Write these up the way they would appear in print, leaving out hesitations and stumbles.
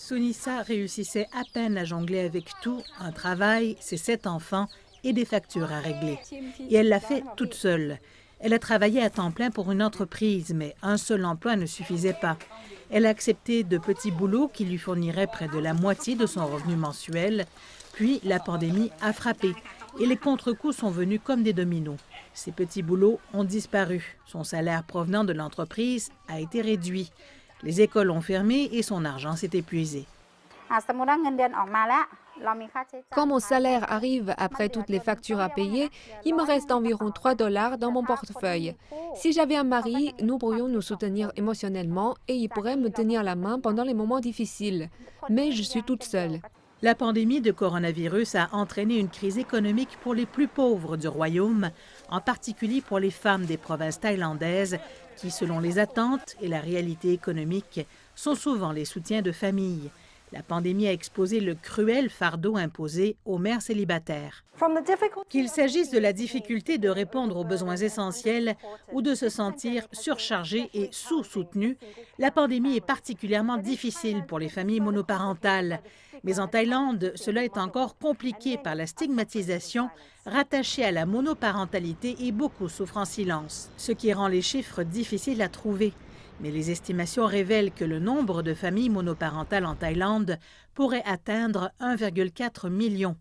Sunissa réussissait à peine à jongler avec tout, un travail, ses 7 enfants et des factures à régler. Et elle l'a fait toute seule. Elle a travaillé à temps plein pour une entreprise, mais un seul emploi ne suffisait pas. Elle a accepté de petits boulots qui lui fourniraient près de la moitié de son revenu mensuel. Puis la pandémie a frappé et les contre-coups sont venus comme des dominos. Ces petits boulots ont disparu. Son salaire provenant de l'entreprise a été réduit. Les écoles ont fermé et son argent s'est épuisé. Quand mon salaire arrive après toutes les factures à payer, il me reste environ $3 dans mon portefeuille. Si j'avais un mari, nous pourrions nous soutenir émotionnellement et il pourrait me tenir la main pendant les moments difficiles. Mais je suis toute seule. La pandémie de coronavirus a entraîné une crise économique pour les plus pauvres du royaume, en particulier pour les femmes des provinces thaïlandaises qui, selon les attentes et la réalité économique, sont souvent les soutiens de famille. La pandémie a exposé le cruel fardeau imposé aux mères célibataires. Qu'il s'agisse de la difficulté de répondre aux besoins essentiels ou de se sentir surchargées et sous-soutenues, la pandémie est particulièrement difficile pour les familles monoparentales. Mais en Thaïlande, cela est encore compliqué par la stigmatisation rattachée à la monoparentalité et beaucoup souffrent en silence, ce qui rend les chiffres difficiles à trouver. Mais les estimations révèlent que le nombre de familles monoparentales en Thaïlande pourrait atteindre 1,4 million.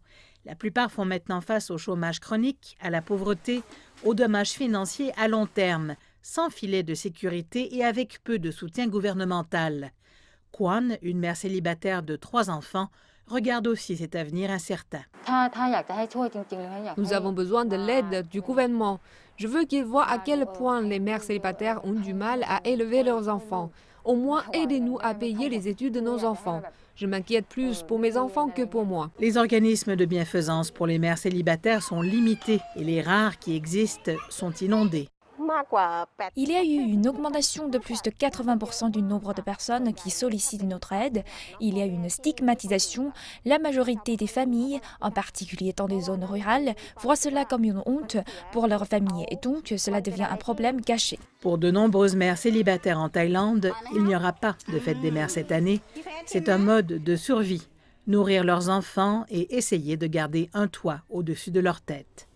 La plupart font maintenant face au chômage chronique, à la pauvreté, aux dommages financiers à long terme, sans filet de sécurité et avec peu de soutien gouvernemental. Kwan, une mère célibataire de 3 enfants, regarde aussi cet avenir incertain. Nous avons besoin de l'aide du gouvernement. Je veux qu'ils voient à quel point les mères célibataires ont du mal à élever leurs enfants. Au moins, aidez-nous à payer les études de nos enfants. Je m'inquiète plus pour mes enfants que pour moi. Les organismes de bienfaisance pour les mères célibataires sont limités et les rares qui existent sont inondés. Il y a eu une augmentation de plus de 80% du nombre de personnes qui sollicitent notre aide. Il y a eu une stigmatisation. La majorité des familles, en particulier dans les zones rurales, voient cela comme une honte pour leur famille et donc cela devient un problème caché. Pour de nombreuses mères célibataires en Thaïlande, il n'y aura pas de fête des mères cette année. C'est un mode de survie, nourrir leurs enfants et essayer de garder un toit au-dessus de leur tête.